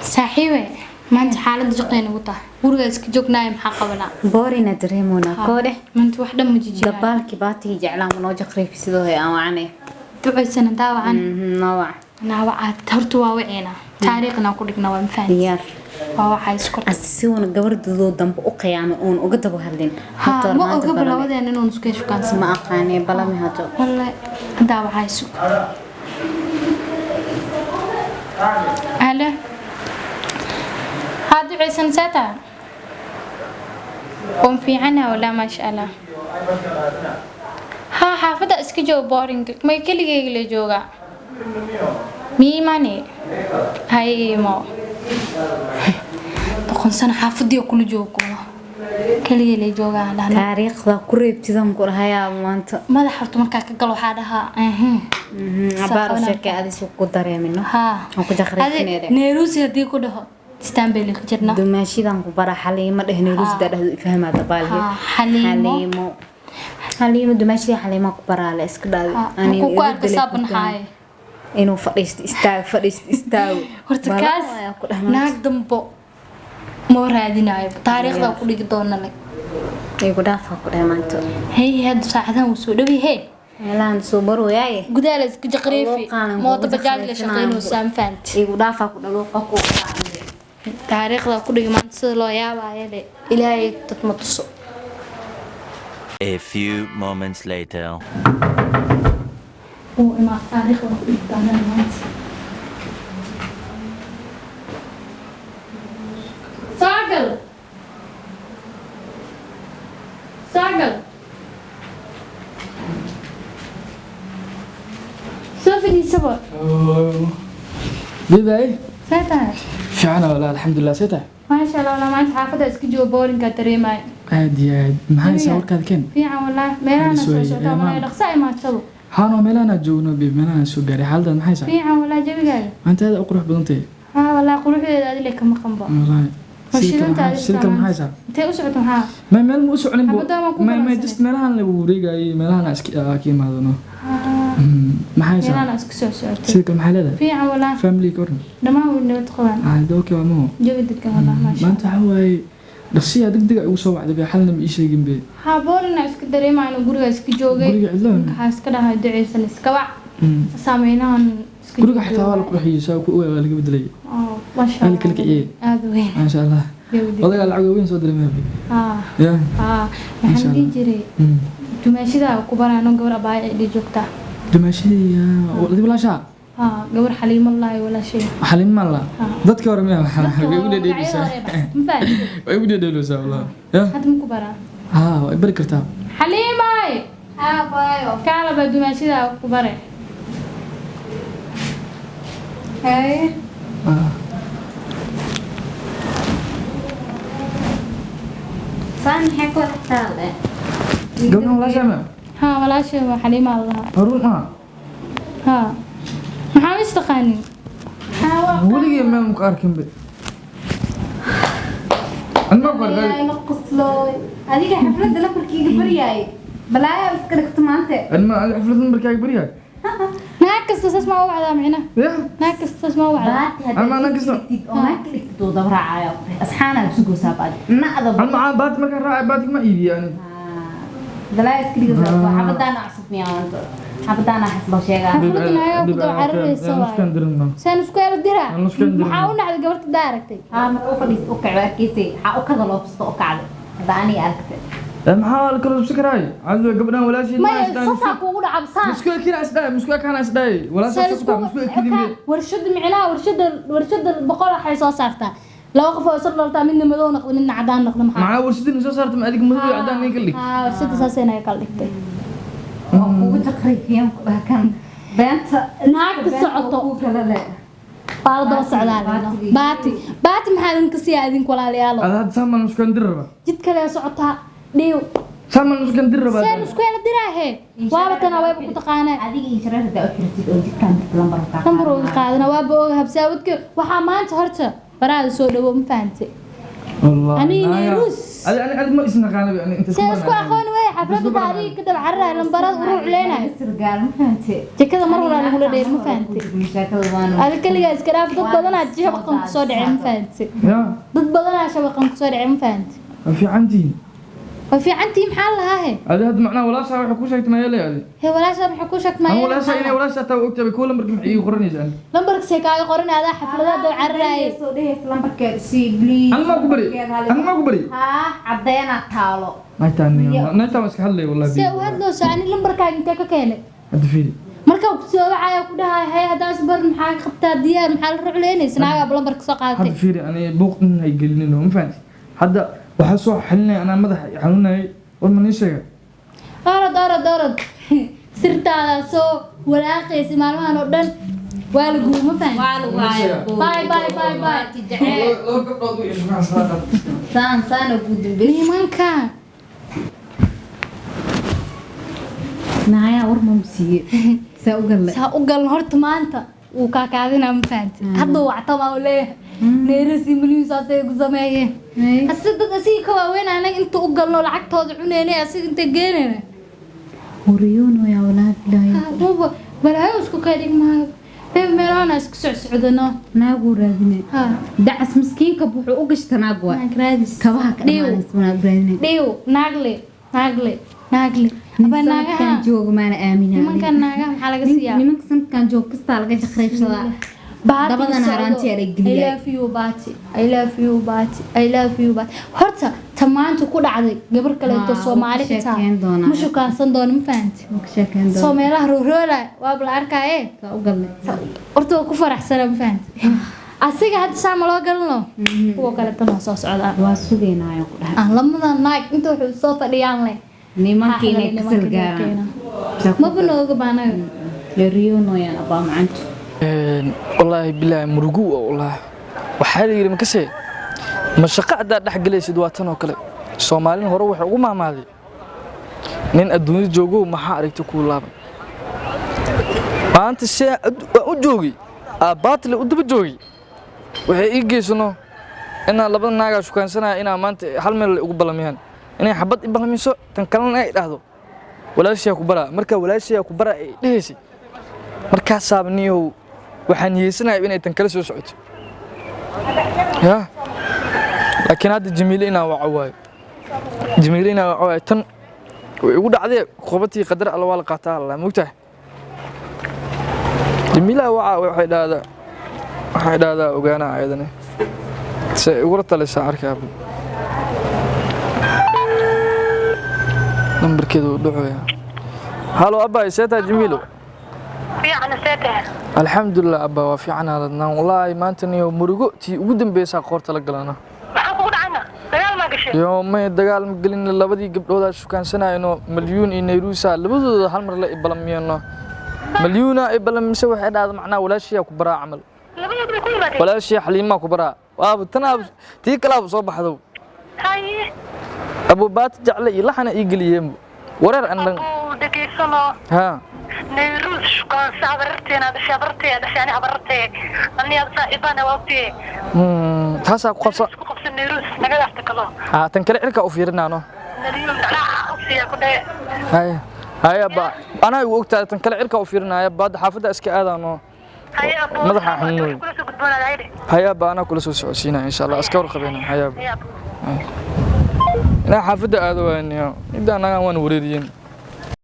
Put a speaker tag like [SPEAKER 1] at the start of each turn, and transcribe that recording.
[SPEAKER 1] صاحبي ما أنت حالة جقين وطه ورجع سكجوك نايم حقبنا
[SPEAKER 2] بورينا دريمونا كوده
[SPEAKER 1] ما أنت واحدة مجيجي
[SPEAKER 2] دبالك باتي جعلها منوجة قريب سيدوه أو عني
[SPEAKER 1] توعي سنة داوعا
[SPEAKER 2] نوع
[SPEAKER 1] نوعات ترتوا وعينا تاريخنا كلك نوع مفهوم
[SPEAKER 2] ديار
[SPEAKER 1] وواحد سكر
[SPEAKER 2] أسيون قبرد ذو دم أقيام أون وقدبوا هالين
[SPEAKER 1] ها ما قبل لا وده إنه نسكيش كان
[SPEAKER 2] ما أقاني بلا مهاتو
[SPEAKER 1] والله داوعي سكر هلا هذا عيسى ساتا قم في عنا ولا ما شاء الله ها حافظة اسكجو بورينج ما يكلي يجي جوجا مي ماني هاي ما تكون سنة حافظي وكل جوكو كلي يجي جوجا لا
[SPEAKER 2] تاريخ ذا قريب تزم كل هيا مانت
[SPEAKER 1] ما لاحظت مركا كقلو حدها
[SPEAKER 2] عبارة شركة هذه سوق قدرة منه
[SPEAKER 1] ها
[SPEAKER 2] وكذا خريج
[SPEAKER 1] نيروسي هدي كده استنبلي كجرنا
[SPEAKER 2] دمشي دان كبار حليمة ده نيروس ده فهم هذا بالي حليمة دمشي حليمة كبار على إسكدال
[SPEAKER 1] أنا كوكو كسبنا هاي
[SPEAKER 2] إنه فريست استاو
[SPEAKER 1] ورتكاس نقدم بو مور هذه نايب تاريخ ذا كل جدونا لك
[SPEAKER 2] يقول دافع كده ما أنت
[SPEAKER 1] هي هاد ساعدها وسودوي هي
[SPEAKER 2] لا نصبر وياي
[SPEAKER 1] قدالس كجقريفي موت بجاج لشقين وسام فانت
[SPEAKER 2] يقول دافع كده لو فكوا
[SPEAKER 1] تاريخ ذا كل جمان سلو يا بايلة إلهي تتمتص.
[SPEAKER 3] A few moments later.
[SPEAKER 1] وما تاريخ ذا كل جمان ساقل ساقل سوفي سبر
[SPEAKER 4] بيبي
[SPEAKER 1] ساتها
[SPEAKER 4] شعنا ولا الحمد لله سيتها
[SPEAKER 1] ما شاء الله والله ما انت حافظة اسكجو بورين كتريماي
[SPEAKER 4] عادي معاي صور كذا كن
[SPEAKER 1] في عم والله ميلانا سوسوتا ما يلقصاي ما تسوي
[SPEAKER 4] هانو ميلانا جونا بميلانا سو غاري حالدا maxay sax
[SPEAKER 1] في عم والله جبي قال
[SPEAKER 4] انت هذا قروح بدنتي
[SPEAKER 1] ها والله قروحdeeda adile kama qanbo
[SPEAKER 4] والله silka maxay sax
[SPEAKER 1] intee u socoto ha
[SPEAKER 4] ma meel ma u soconin ma just meelahan la wareegay meelahan iska kiimaadano maxay sax
[SPEAKER 1] meelahan iska soo socoto
[SPEAKER 4] silka maxay leedahay
[SPEAKER 1] في عم والله
[SPEAKER 4] family korn
[SPEAKER 1] dhamaan way nabad qabaan
[SPEAKER 4] dookay waa mo
[SPEAKER 1] jawi dadkan والله ما شاء
[SPEAKER 4] maanta waxa way dhaqsiya degdeg ay ugu soo wacday bay xalna ma ii sheegin be
[SPEAKER 1] ha boorina iska dareemayno guriga iska joogay
[SPEAKER 4] guriga cidlaan
[SPEAKER 1] waxa iska dhahay duceysan iska wac saameynahan iska
[SPEAKER 4] guriga xitaa waa la qurxiyay ku waa laga bedelay
[SPEAKER 1] ma sha Allah
[SPEAKER 4] kale kiciye
[SPEAKER 1] aad weyn
[SPEAKER 4] ma sha Allah wadaga lacag weyn soo diray maabi ya
[SPEAKER 1] waxaan dhigi jiray dumaashida ku baraano gabar abaay ay joogta
[SPEAKER 4] dumaashida wadi walaasha
[SPEAKER 1] gabar xaliimo Allah wala shay
[SPEAKER 4] xaliimo Allah dadka hore ma waxa ugu dheedheelisa way ugu dheedheelisa wallah ya
[SPEAKER 1] hadda ku baraa
[SPEAKER 4] way bari kartaa
[SPEAKER 1] xaliimay baayo kala ba dumaashida ku bare hay
[SPEAKER 2] سان حكوا حتى
[SPEAKER 4] قبل ولا جمع
[SPEAKER 1] ولا شيء حليمة الله
[SPEAKER 4] هارون
[SPEAKER 1] ما مستقاني
[SPEAKER 4] ولي ما مكاركم بي أنا ما
[SPEAKER 2] يا نقص له هذيك حفلة لبركي برياي بلايا بفكرك تمانتي
[SPEAKER 4] أنا حفلة بركي برياي
[SPEAKER 1] ناقص تسمع وعدا معنا ناقص تسمع وعدا
[SPEAKER 4] أنا ما ناقص
[SPEAKER 2] ما كلك تدور عايا أصحانا بسقو ساباد ما أذا
[SPEAKER 4] أنا مع بات ما كان راعي باتك ما إيدي يعني
[SPEAKER 2] بلايا سكري حبدانا عصبني أنت حبدانا حسب شيء
[SPEAKER 1] حفلتنا يا بدو عربي سواي سنسكوير ديرا محاولنا على قبرت داركتي
[SPEAKER 2] ما أوفر يستوقع كيسي حأوكذا لو بستوقع داني أركت
[SPEAKER 4] maxaa kala soo sikaray عاد gabadhan walaashii
[SPEAKER 1] ma safa ku ugu dhacabsan
[SPEAKER 4] muskoo kina asday muskoo kana asday walaashii safa muskoo kidimbe
[SPEAKER 1] warshad micnaa warshad boqol waxay soo saartaa laba qof oo soo dhalta midna madow noqdo midna cadaan noqdo
[SPEAKER 4] maxaa warshadina soo saartay adiga madow iyo cadaan ay kala
[SPEAKER 1] warshad saasayna ay kala dhigtay
[SPEAKER 2] ugu taqriiban kan beenta
[SPEAKER 1] naagta socoto
[SPEAKER 2] kala le
[SPEAKER 1] baardo socdaan baati maxaa idin ka sii aadin walaalayaal
[SPEAKER 4] aad saman muskoo dirba
[SPEAKER 1] jid kale socotaa ديو
[SPEAKER 4] سامن مسكن دربا
[SPEAKER 1] سين مسكين دراهي وابتنا ويب ku taqaanay
[SPEAKER 2] adiga insharaada oo xirtid oo jidkan
[SPEAKER 1] lambar qaadana waa boo habsaawdka waxa maanta horta baraada soo dhawo ma fahamtay
[SPEAKER 4] والله
[SPEAKER 1] ani neerus
[SPEAKER 4] أنا ما اسمه كان أنت
[SPEAKER 1] سيسكو أخواني ويا حفلة تاريخ كده بعرّها لمباراه وروح لنا
[SPEAKER 2] سرقال ما فهمتي
[SPEAKER 1] جكده مرة أنا أقول له ما فهمتي
[SPEAKER 2] مشاكل وانا
[SPEAKER 1] هذا كل جالس كلام ضد بدنا أجيها بقى نقصد عين فهمتي
[SPEAKER 4] يا
[SPEAKER 1] ضد بدنا عشان بقى نقصد عين فهمتي
[SPEAKER 4] في عندي
[SPEAKER 1] وفي عندي محلها هي
[SPEAKER 4] هذا معناه ولا شيء حكوشة تميلي هذه
[SPEAKER 1] هي ولا شيء بحكوشك ما
[SPEAKER 4] أنا ولا شيء ولا شيء تو أكتب كل مرة محيي قرني زين
[SPEAKER 1] لمبرك سيكاي قرن هذا حفلة ده عرّاي
[SPEAKER 2] soo dhehaysa lambarkeeda sii believe
[SPEAKER 4] أنا ما أقبري أنا ما أقبري
[SPEAKER 2] ها cadeena taalo
[SPEAKER 4] ما تاني ما تمسك حلي والله
[SPEAKER 1] سي وهذا سعني لمبرك أنت ككينه
[SPEAKER 4] هذا فيني
[SPEAKER 1] marka uu soo wacay ku dhahay hay hadaas bar maxaa qabtaa diyaar maxaa la rucleynaysa naaga lambarka soo
[SPEAKER 4] هذا
[SPEAKER 1] qaadatay
[SPEAKER 4] فيني أنا بوق إنه يقلني إنه ما فهمت هذا وحسوا حلني أنا مدح حنوني وما نيشة
[SPEAKER 1] orod sirtaada soo walaaqaysa maalmahan oo dhan waa la guuma fahmay bye
[SPEAKER 4] لو قبضوا يسمع صراحة
[SPEAKER 2] saan ugu dambeeyay
[SPEAKER 1] nimanka
[SPEAKER 2] naaya war ma musiiye saa u galay
[SPEAKER 1] saa u galno horta maanta wuu kaakaadinaa ma fahanti hadda wactama u leeyahay neerasi milyan saasay ku sameeyeen hase dad asii ka waaweyn anaga inta u galno lacagtooda cuneynay asiga inta geenayna
[SPEAKER 2] horiyoono yaa walaad ilaahay
[SPEAKER 1] muba balaayo isku kaadhig maayo meelaana isku socsocdano
[SPEAKER 2] naagu raadine
[SPEAKER 1] ha
[SPEAKER 2] dacas miskiinka wuxuu u gashta naag waa
[SPEAKER 1] naagradis
[SPEAKER 2] kabaha ka dhamaanaysa naag raadine
[SPEAKER 1] dhiiw naagle aba naagaha
[SPEAKER 2] kan jooga maana aamina
[SPEAKER 1] nimankan naagaha maxaa laga siiyaa
[SPEAKER 2] nimanka sanadkan joog kasta laga jaqreybsadaa dabadan haranti ay geliyay
[SPEAKER 1] I love you but horta tamaanta ku dhacday gabar kale oo Soomaali xitaa ma shukaansan doon ma fahanti Soomaaliha rooroola waa bal arkaaye
[SPEAKER 2] ka u galnay
[SPEAKER 1] horta ku faraxsan ma fahanti asiga hadda saama loo galno kuwa kale tan soo socda
[SPEAKER 2] waa sugeenaayo ku dhahay
[SPEAKER 1] lamadan naag inta wuxuu soo fadhiyaan leh
[SPEAKER 2] nimankiina kasal gaaraan
[SPEAKER 1] ma banooga baanayo
[SPEAKER 2] horiyoono yaa abaa macantu
[SPEAKER 5] والله بالله مرقو والله وحالي يري مكسي مشقة دا دحغليسيد واتن oo kale Soomaaliin hore wax ugu maamaaday nin adduunyo joogo maxaa aragtay ku laaban maanta si u joogi baatle u daba joogi waxay ii geysano inaa labada naaga shukaansanaa inaa maanta hal meel ugu balamiyaan inay xabad i balamiso tan kalena ay dhahdo walaashiya ku bara marka walaashiya ku bara ay dhaheysay marka saabniyo waxaan yeesanahay inay tan kala soo socoto ya laakiin hadda Jamiilina waa cawaay tan way ugu dhacday qobatii qadar alla waa la qaataa alla moogtahay Jamiila waxay dhahdaa ogaana ayadana si ugu taleysa arkaa numberkeedu dhaxooya halo abba isata Jamiilo
[SPEAKER 6] fiican seeta
[SPEAKER 5] alxamdulillah abba waa fiican aladnaan wallahi maanta niyo murugo tii ugu dambeeyay qoorta la galana
[SPEAKER 6] maxaa kugu dhacayna dagaal ma gashay
[SPEAKER 5] yo ma dagaal ma galin labadii gabdhood aan shukaansanayno milyuun in Nairobi labadooda hal mar la ibalamiyano milyuuna ibalamise waxay dhahdaa macnaa walaashiya ku baraa amal
[SPEAKER 6] labadood bay ku yimaadeen
[SPEAKER 5] walaashiya Xaliima ku baraa waa tanaab tii kala soo baxdo
[SPEAKER 6] haye
[SPEAKER 5] Abu Baat jacle ilaxana ii galiyeen wareer andan
[SPEAKER 6] dageysano
[SPEAKER 5] ha
[SPEAKER 6] Nairobi shukaan sabarteena dhashaani habartee aniga saaibana waqti
[SPEAKER 5] taasa ku
[SPEAKER 6] qabsan Nairobi naga dhaafta kalo
[SPEAKER 5] ha tan kale cirka u fiirinaano
[SPEAKER 6] nariyo dhaca siya ku dhee
[SPEAKER 5] هيا با أنا وقت تنكل عركة وفيرنا هيا بعد حافظة اسكي آذانو
[SPEAKER 6] هيا أبو
[SPEAKER 5] مدحة حنوي
[SPEAKER 6] كل سوق دبنا العيد
[SPEAKER 5] هيا با أنا كل سوق سينا إن شاء الله أسكور خبينا هيا با أنا حافظة آذواني إذا أنا وان وريدين